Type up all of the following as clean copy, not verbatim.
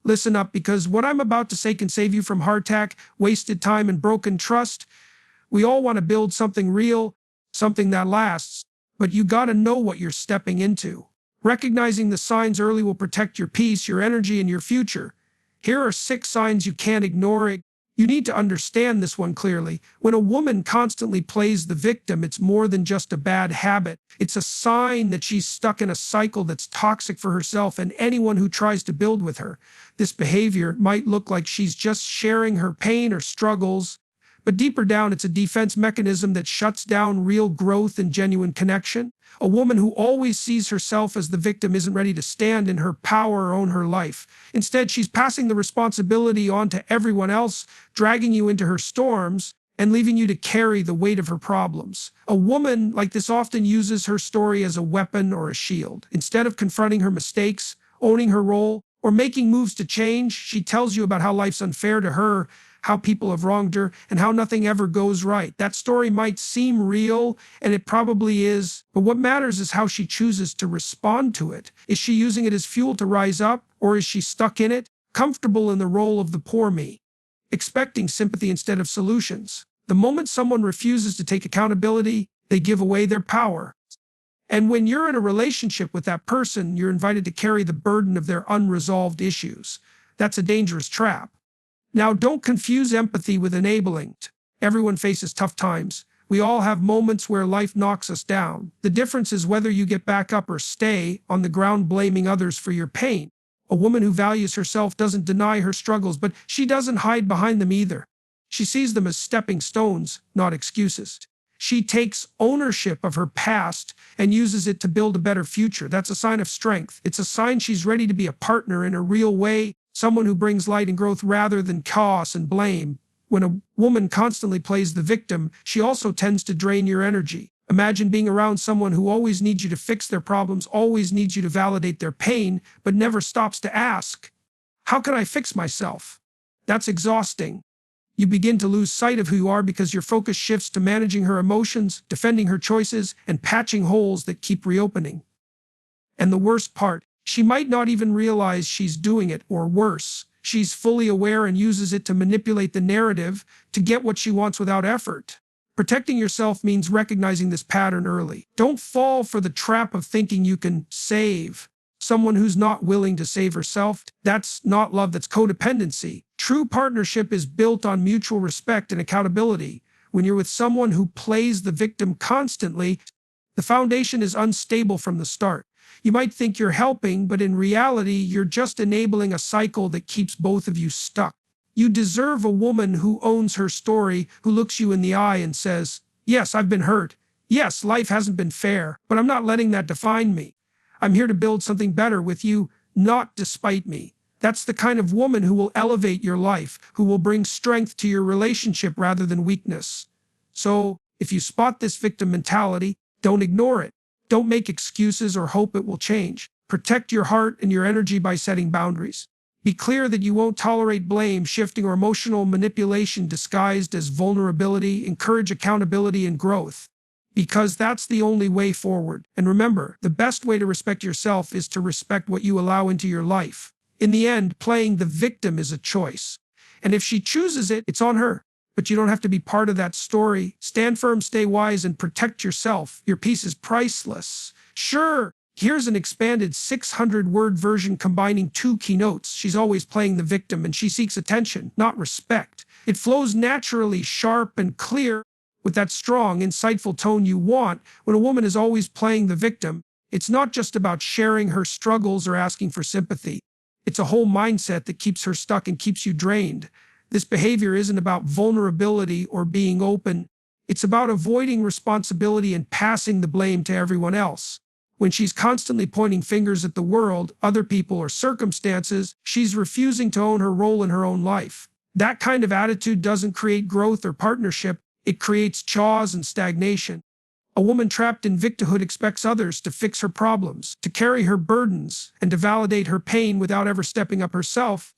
Listen up, because what I'm about to say can save you from heart attack, wasted time, and broken trust. We all want to build something real, something that lasts, but you gotta know what you're stepping into. Recognizing the signs early will protect your peace, your energy, and your future. Here are 6 signs you can't ignore. You need to understand this one clearly. When a woman constantly plays the victim, it's more than just a bad habit. It's a sign that she's stuck in a cycle that's toxic for herself and anyone who tries to build with her. This behavior might look like she's just sharing her pain or struggles, but deeper down, it's a defense mechanism that shuts down real growth and genuine connection. A woman who always sees herself as the victim isn't ready to stand in her power or own her life. Instead, she's passing the responsibility on to everyone else, dragging you into her storms and leaving you to carry the weight of her problems. A woman like this often uses her story as a weapon or a shield. Instead of confronting her mistakes, owning her role, or making moves to change, she tells you about how life's unfair to her, how people have wronged her, and how nothing ever goes right. That story might seem real, and it probably is, but what matters is how she chooses to respond to it. Is she using it as fuel to rise up, or is she stuck in it, comfortable in the role of the poor me, expecting sympathy instead of solutions? The moment someone refuses to take accountability, they give away their power. And when you're in a relationship with that person, you're invited to carry the burden of their unresolved issues. That's a dangerous trap. Now, don't confuse empathy with enabling. Everyone faces tough times. We all have moments where life knocks us down. The difference is whether you get back up or stay on the ground blaming others for your pain. A woman who values herself doesn't deny her struggles, but she doesn't hide behind them either. She sees them as stepping stones, not excuses. She takes ownership of her past and uses it to build a better future. That's a sign of strength. It's a sign she's ready to be a partner in a real way, someone who brings light and growth rather than chaos and blame. When a woman constantly plays the victim, she also tends to drain your energy. Imagine being around someone who always needs you to fix their problems, always needs you to validate their pain, but never stops to ask, "How can I fix myself?" That's exhausting. You begin to lose sight of who you are because your focus shifts to managing her emotions, defending her choices, and patching holes that keep reopening. And the worst part, she might not even realize she's doing it, or worse, she's fully aware and uses it to manipulate the narrative to get what she wants without effort. Protecting yourself means recognizing this pattern early. Don't fall for the trap of thinking you can save someone who's not willing to save herself. That's not love, that's codependency. True partnership is built on mutual respect and accountability. When you're with someone who plays the victim constantly, the foundation is unstable from the start. You might think you're helping, but in reality, you're just enabling a cycle that keeps both of you stuck. You deserve a woman who owns her story, who looks you in the eye and says, "Yes, I've been hurt. Yes, life hasn't been fair, but I'm not letting that define me. I'm here to build something better with you, not despite me." That's the kind of woman who will elevate your life, who will bring strength to your relationship rather than weakness. So, if you spot this victim mentality, don't ignore it. Don't make excuses or hope it will change. Protect your heart and your energy by setting boundaries. Be clear that you won't tolerate blame, shifting, or emotional manipulation disguised as vulnerability. Encourage accountability and growth, because that's the only way forward. And remember, the best way to respect yourself is to respect what you allow into your life. In the end, playing the victim is a choice. And if she chooses it, it's on her. But you don't have to be part of that story. Stand firm, stay wise, and protect yourself. Your peace is priceless. Sure, here's an expanded 600-word version combining 2 keynotes. She's always playing the victim, and she seeks attention, not respect. It flows naturally, sharp and clear, with that strong, insightful tone you want. When a woman is always playing the victim, it's not just about sharing her struggles or asking for sympathy. It's a whole mindset that keeps her stuck and keeps you drained. This behavior isn't about vulnerability or being open. It's about avoiding responsibility and passing the blame to everyone else. When she's constantly pointing fingers at the world, other people, or circumstances, she's refusing to own her role in her own life. That kind of attitude doesn't create growth or partnership. It creates chaos and stagnation. A woman trapped in victimhood expects others to fix her problems, to carry her burdens, and to validate her pain without ever stepping up herself.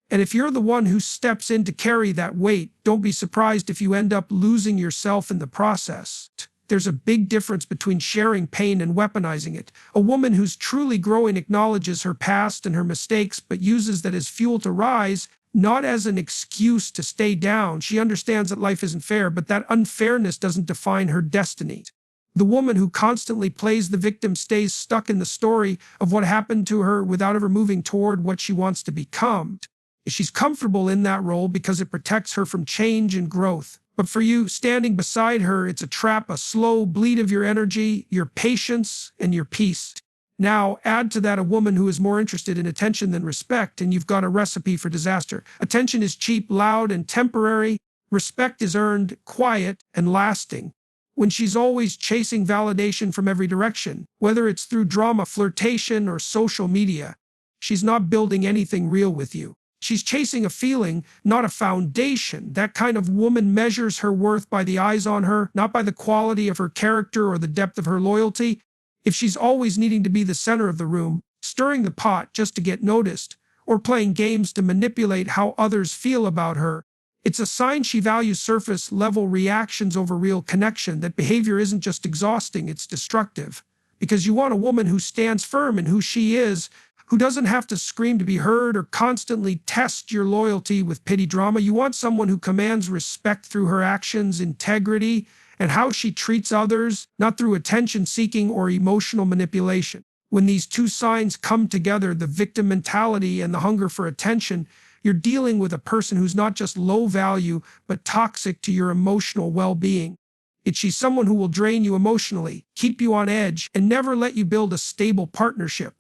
And if you're the one who steps in to carry that weight, don't be surprised if you end up losing yourself in the process. There's a big difference between sharing pain and weaponizing it. A woman who's truly growing acknowledges her past and her mistakes, but uses that as fuel to rise, not as an excuse to stay down. She understands that life isn't fair, but that unfairness doesn't define her destiny. The woman who constantly plays the victim stays stuck in the story of what happened to her without ever moving toward what she wants to become. She's comfortable in that role because it protects her from change and growth. But for you, standing beside her, it's a trap, a slow bleed of your energy, your patience, and your peace. Now, add to that a woman who is more interested in attention than respect, and you've got a recipe for disaster. Attention is cheap, loud, and temporary. Respect is earned, quiet, and lasting. When she's always chasing validation from every direction, whether it's through drama, flirtation, or social media, she's not building anything real with you. She's chasing a feeling, not a foundation. That kind of woman measures her worth by the eyes on her, not by the quality of her character or the depth of her loyalty. If she's always needing to be the center of the room, stirring the pot just to get noticed, or playing games to manipulate how others feel about her, it's a sign she values surface-level reactions over real connection. That behavior isn't just exhausting, it's destructive. Because you want a woman who stands firm in who she is, who doesn't have to scream to be heard or constantly test your loyalty with pity drama. You want someone who commands respect through her actions, integrity, and how she treats others, not through attention-seeking or emotional manipulation. When these two signs come together, the victim mentality and the hunger for attention, you're dealing with a person who's not just low value, but toxic to your emotional well-being. She's someone who will drain you emotionally, keep you on edge, and never let you build a stable partnership.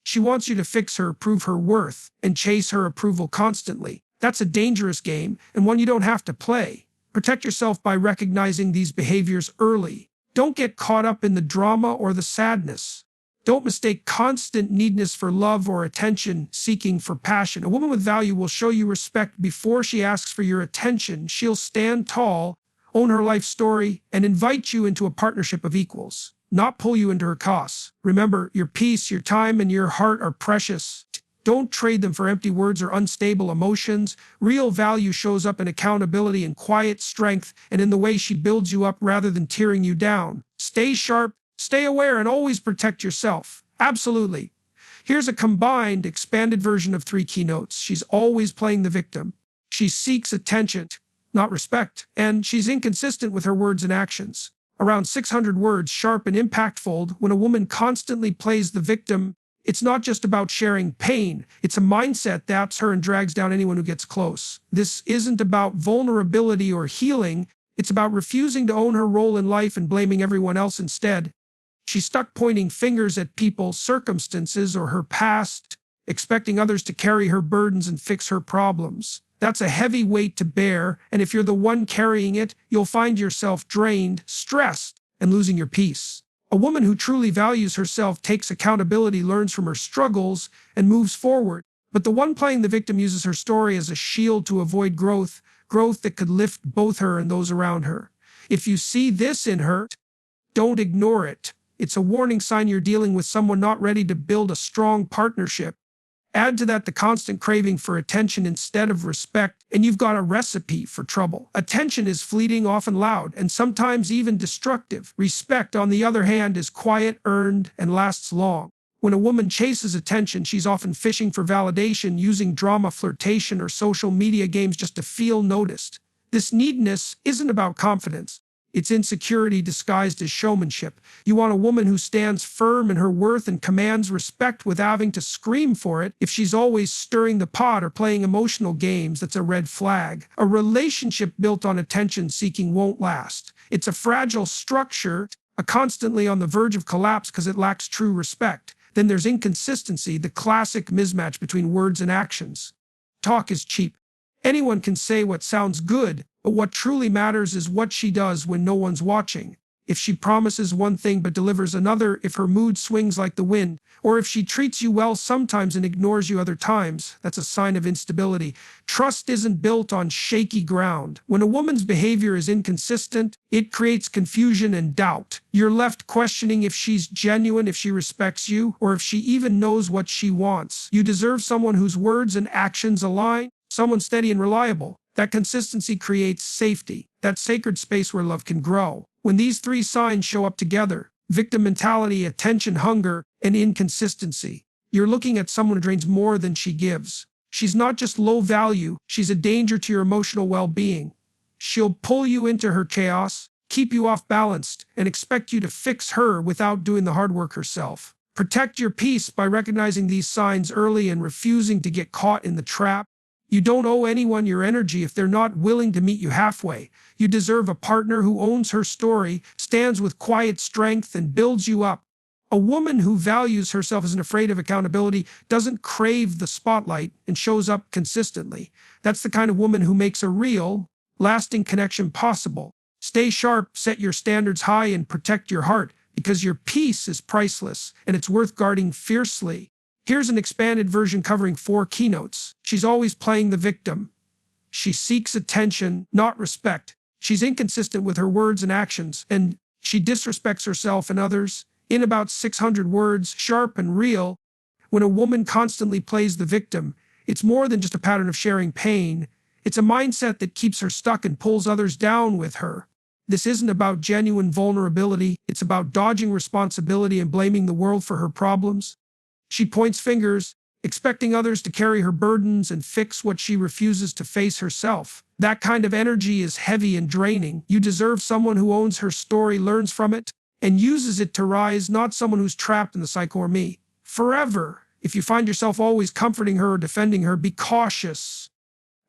She wants you to fix her, prove her worth, and chase her approval constantly. That's a dangerous game, and one you don't have to play. Protect yourself by recognizing these behaviors early. Don't get caught up in the drama or the sadness. Don't mistake constant neediness for love or attention, seeking for passion. A woman with value will show you respect before she asks for your attention. She'll stand tall, own her life story, and invite you into a partnership of equals, not pull you into her costs. Remember, your peace, your time, and your heart are precious. Don't trade them for empty words or unstable emotions. Real value shows up in accountability and quiet strength, and in the way she builds you up rather than tearing you down. Stay sharp, stay aware, and always protect yourself. Absolutely. Here's a combined, expanded version of 3 keynotes. She's always playing the victim. She seeks attention, not respect, and she's inconsistent with her words and actions. Around 600 words, sharp and impactful. When a woman constantly plays the victim, it's not just about sharing pain. It's a mindset that ups her and drags down anyone who gets close. This isn't about vulnerability or healing. It's about refusing to own her role in life and blaming everyone else instead. She's stuck pointing fingers at people, circumstances, or her past, expecting others to carry her burdens and fix her problems. That's a heavy weight to bear, and if you're the one carrying it, you'll find yourself drained, stressed, and losing your peace. A woman who truly values herself takes accountability, learns from her struggles, and moves forward. But the one playing the victim uses her story as a shield to avoid growth that could lift both her and those around her. If you see this in her, don't ignore it. It's a warning sign you're dealing with someone not ready to build a strong partnership. Add to that the constant craving for attention instead of respect, and you've got a recipe for trouble. Attention is fleeting, often loud, and sometimes even destructive. Respect, on the other hand, is quiet, earned, and lasts long. When a woman chases attention, she's often fishing for validation, using drama, flirtation, or social media games just to feel noticed. This neediness isn't about confidence. It's insecurity disguised as showmanship. You want a woman who stands firm in her worth and commands respect without having to scream for it. If she's always stirring the pot or playing emotional games, that's a red flag. A relationship built on attention-seeking won't last. It's a fragile structure, constantly on the verge of collapse because it lacks true respect. Then there's inconsistency, the classic mismatch between words and actions. Talk is cheap. Anyone can say what sounds good, but what truly matters is what she does when no one's watching. If she promises one thing but delivers another, if her mood swings like the wind, or if she treats you well sometimes and ignores you other times, that's a sign of instability. Trust isn't built on shaky ground. When a woman's behavior is inconsistent, it creates confusion and doubt. You're left questioning if she's genuine, if she respects you, or if she even knows what she wants. You deserve someone whose words and actions align, someone steady and reliable. That consistency creates safety, that sacred space where love can grow. When these three signs show up together, victim mentality, attention hunger, and inconsistency, you're looking at someone who drains more than she gives. She's not just low value, she's a danger to your emotional well-being. She'll pull you into her chaos, keep you off balance, and expect you to fix her without doing the hard work herself. Protect your peace by recognizing these signs early and refusing to get caught in the trap. You don't owe anyone your energy if they're not willing to meet you halfway. You deserve a partner who owns her story, stands with quiet strength, and builds you up. A woman who values herself, isn't afraid of accountability, doesn't crave the spotlight, and shows up consistently. That's the kind of woman who makes a real, lasting connection possible. Stay sharp, set your standards high, and protect your heart, because your peace is priceless, and it's worth guarding fiercely. Here's an expanded version covering 4 keynotes. She's always playing the victim. She seeks attention, not respect. She's inconsistent with her words and actions, and she disrespects herself and others. In about 600 words, sharp and real, when a woman constantly plays the victim, it's more than just a pattern of sharing pain. It's a mindset that keeps her stuck and pulls others down with her. This isn't about genuine vulnerability. It's about dodging responsibility and blaming the world for her problems. She points fingers, expecting others to carry her burdens and fix what she refuses to face herself. That kind of energy is heavy and draining. You deserve someone who owns her story, learns from it, and uses it to rise, not someone who's trapped in the cycle or me. Forever. If you find yourself always comforting her or defending her, be cautious.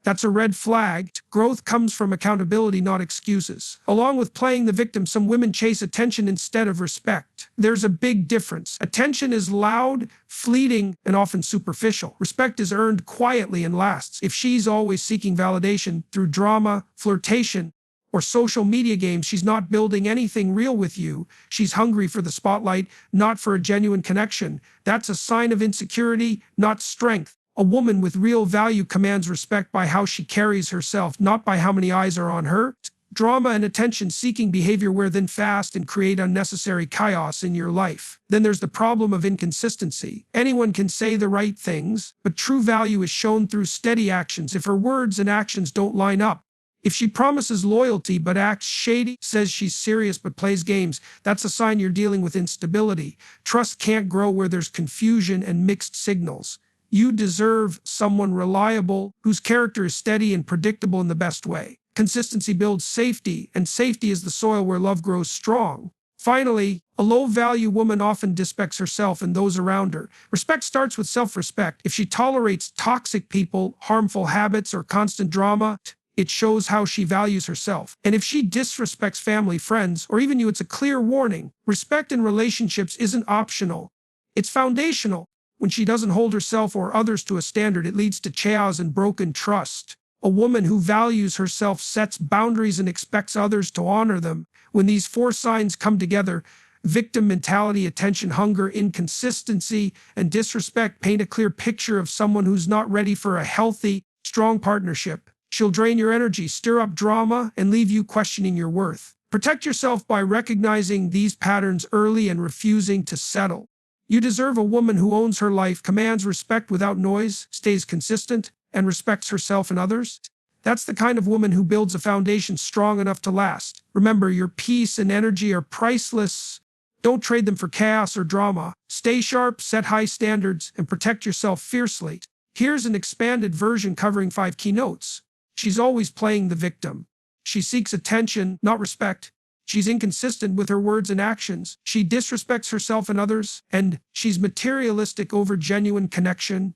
That's a red flag. Growth comes from accountability, not excuses. Along with playing the victim, some women chase attention instead of respect. There's a big difference. Attention is loud, fleeting, and often superficial. Respect is earned quietly and lasts. If she's always seeking validation through drama, flirtation, or social media games, she's not building anything real with you. She's hungry for the spotlight, not for a genuine connection. That's a sign of insecurity, not strength. A woman with real value commands respect by how she carries herself, not by how many eyes are on her. Drama and attention-seeking behavior wear thin fast and create unnecessary chaos in your life. Then there's the problem of inconsistency. Anyone can say the right things, but true value is shown through steady actions. If her words and actions don't line up, if she promises loyalty but acts shady, says she's serious but plays games, that's a sign you're dealing with instability. Trust can't grow where there's confusion and mixed signals. You deserve someone reliable, whose character is steady and predictable in the best way. Consistency builds safety, and safety is the soil where love grows strong. Finally, a low-value woman often disrespects herself and those around her. Respect starts with self-respect. If she tolerates toxic people, harmful habits, or constant drama, it shows how she values herself. And if she disrespects family, friends, or even you, it's a clear warning. Respect in relationships isn't optional. It's foundational. When she doesn't hold herself or others to a standard, it leads to chaos and broken trust. A woman who values herself sets boundaries and expects others to honor them. When these 4 signs come together, victim mentality, attention hunger, inconsistency, and disrespect, paint a clear picture of someone who's not ready for a healthy, strong partnership. She'll drain your energy, stir up drama, and leave you questioning your worth. Protect yourself by recognizing these patterns early and refusing to settle. You deserve a woman who owns her life, commands respect without noise, stays consistent, and respects herself and others. That's the kind of woman who builds a foundation strong enough to last. Remember, your peace and energy are priceless. Don't trade them for chaos or drama. Stay sharp, set high standards, and protect yourself fiercely. Here's an expanded version covering 5 keynotes. She's always playing the victim. She seeks attention, not respect. She's inconsistent with her words and actions. She disrespects herself and others, and she's materialistic over genuine connection.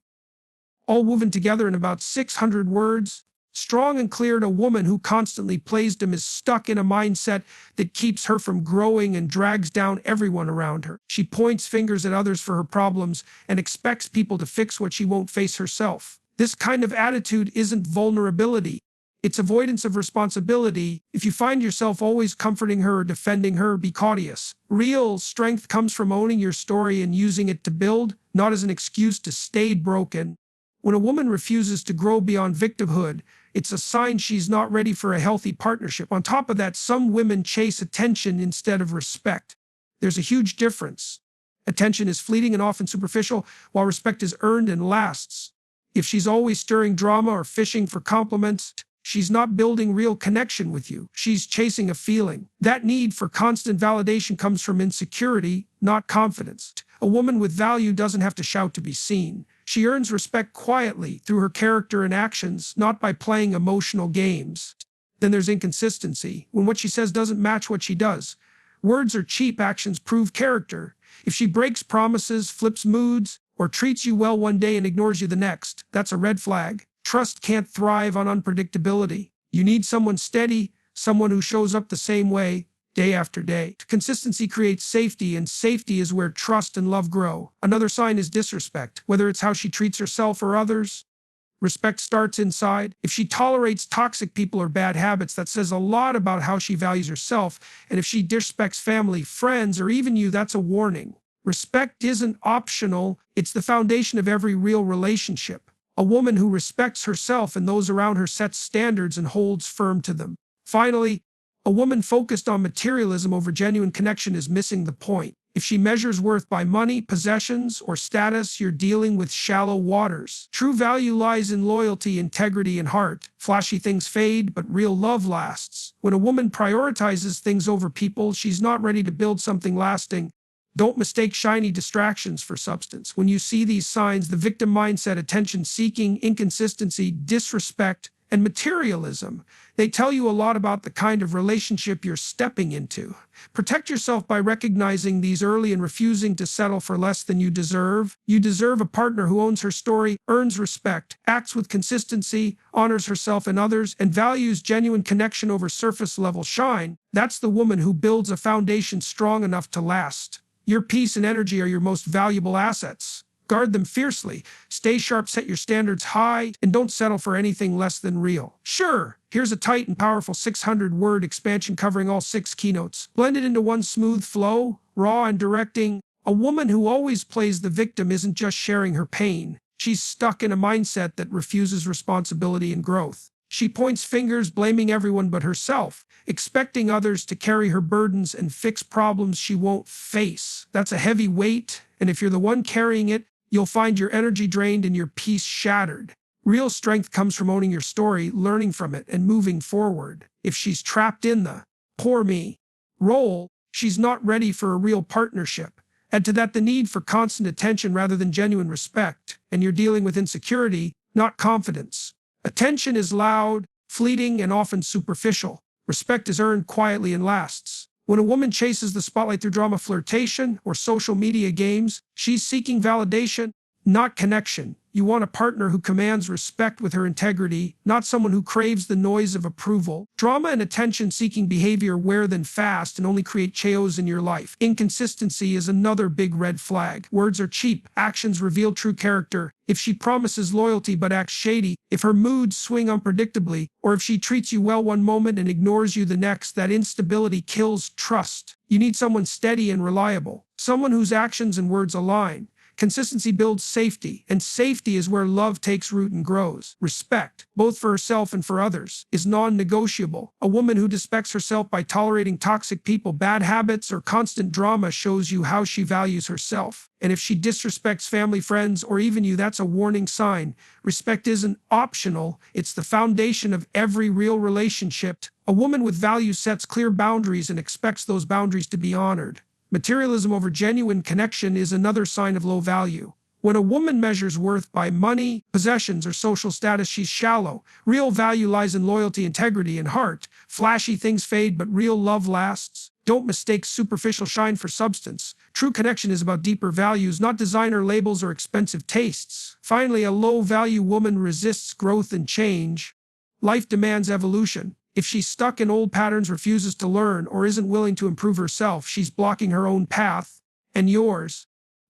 All woven together in about 600 words. Strong and clear, a woman who constantly plays them is stuck in a mindset that keeps her from growing and drags down everyone around her. She points fingers at others for her problems and expects people to fix what she won't face herself. This kind of attitude isn't vulnerability. It's avoidance of responsibility. If you find yourself always comforting her or defending her, be cautious. Real strength comes from owning your story and using it to build, not as an excuse to stay broken. When a woman refuses to grow beyond victimhood, it's a sign she's not ready for a healthy partnership. On top of that, some women chase attention instead of respect. There's a huge difference. Attention is fleeting and often superficial, while respect is earned and lasts. If she's always stirring drama or fishing for compliments, She's not building real connection with you. She's chasing a feeling. That need for constant validation comes from insecurity, not confidence. A woman with value doesn't have to shout to be seen. She earns respect quietly through her character and actions, not by playing emotional games. Then there's inconsistency, when what she says doesn't match what she does. Words are cheap, actions prove character. If she breaks promises, flips moods, or treats you well one day and ignores you the next, that's a red flag. Trust can't thrive on unpredictability. You need someone steady, someone who shows up the same way, day after day. Consistency creates safety, and safety is where trust and love grow. Another sign is disrespect, whether it's how she treats herself or others. Respect starts inside. If she tolerates toxic people or bad habits, that says a lot about how she values herself. And if she disrespects family, friends, or even you, that's a warning. Respect isn't optional, it's the foundation of every real relationship. A woman who respects herself and those around her sets standards and holds firm to them. Finally, a woman focused on materialism over genuine connection is missing the point. If she measures worth by money, possessions, or status, you're dealing with shallow waters. True value lies in loyalty, integrity, and heart. Flashy things fade, but real love lasts. When a woman prioritizes things over people, she's not ready to build something lasting. Don't mistake shiny distractions for substance. When you see these signs, the victim mindset, attention-seeking, inconsistency, disrespect, and materialism, they tell you a lot about the kind of relationship you're stepping into. Protect yourself by recognizing these early and refusing to settle for less than you deserve. You deserve a partner who owns her story, earns respect, acts with consistency, honors herself and others, and values genuine connection over surface-level shine. That's the woman who builds a foundation strong enough to last. Your peace and energy are your most valuable assets. Guard them fiercely, stay sharp, set your standards high, and don't settle for anything less than real. Sure, here's a tight and powerful 600-word expansion covering all 6 keynotes, blended into one smooth flow, raw and directing. A woman who always plays the victim isn't just sharing her pain. She's stuck in a mindset that refuses responsibility and growth. She points fingers, blaming everyone but herself, expecting others to carry her burdens and fix problems she won't face. That's a heavy weight, and if you're the one carrying it, you'll find your energy drained and your peace shattered. Real strength comes from owning your story, learning from it, and moving forward. If she's trapped in the poor me role, she's not ready for a real partnership. Add to that the need for constant attention rather than genuine respect, and you're dealing with insecurity, not confidence. Attention is loud, fleeting, and often superficial. Respect is earned quietly and lasts. When a woman chases the spotlight through drama, flirtation, or social media games, she's seeking validation, not connection. You want a partner who commands respect with her integrity, not someone who craves the noise of approval. Drama and attention-seeking behavior wear thin fast and only create chaos in your life. Inconsistency is another big red flag. Words are cheap, actions reveal true character. If she promises loyalty but acts shady, if her moods swing unpredictably, or if she treats you well one moment and ignores you the next, that instability kills trust. You need someone steady and reliable, someone whose actions and words align. Consistency builds safety, and safety is where love takes root and grows. Respect, both for herself and for others, is non-negotiable. A woman who disrespects herself by tolerating toxic people, bad habits, or constant drama shows you how she values herself. And if she disrespects family, friends, or even you, that's a warning sign. Respect isn't optional, it's the foundation of every real relationship. A woman with values sets clear boundaries and expects those boundaries to be honored. Materialism over genuine connection is another sign of low value. When a woman measures worth by money, possessions, or social status, she's shallow. Real value lies in loyalty, integrity, and heart. Flashy things fade, but real love lasts. Don't mistake superficial shine for substance. True connection is about deeper values, not designer labels or expensive tastes. Finally, a low-value woman resists growth and change. Life demands evolution. If she's stuck in old patterns, refuses to learn, or isn't willing to improve herself, she's blocking her own path and yours.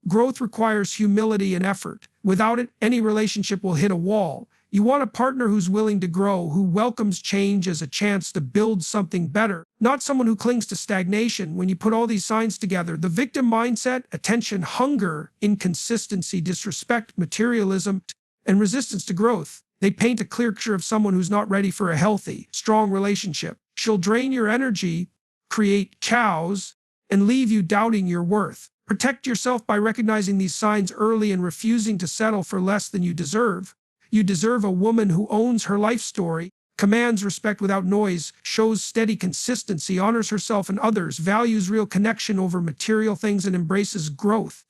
Growth requires humility and effort. Without it, any relationship will hit a wall. You want a partner who's willing to grow, who welcomes change as a chance to build something better, not someone who clings to stagnation. When you put all these signs together, the victim mindset, attention, hunger, inconsistency, disrespect, materialism, and resistance to growth, they paint a clear picture of someone who's not ready for a healthy, strong relationship. She'll drain your energy, create chaos, and leave you doubting your worth. Protect yourself by recognizing these signs early and refusing to settle for less than you deserve. You deserve a woman who owns her life story, Commands respect without noise, shows steady consistency, honors herself and others, values real connection over material things, and embraces growth.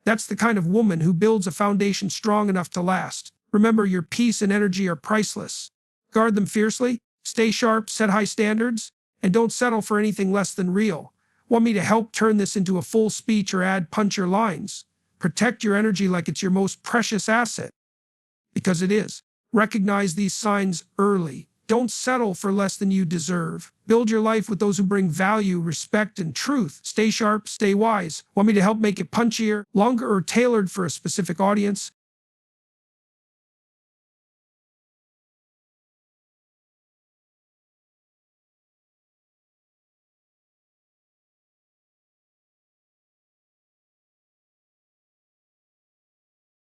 That's the kind of woman who builds a foundation strong enough to last. Remember, your peace and energy are priceless. Guard them fiercely, stay sharp, set high standards, and don't settle for anything less than real. Want me to help turn this into a full speech or add puncher lines? Protect your energy like it's your most precious asset. Because it is. Recognize these signs early. Don't settle for less than you deserve. Build your life with those who bring value, respect, and truth. Stay sharp, stay wise. Want me to help make it punchier, longer, or tailored for a specific audience?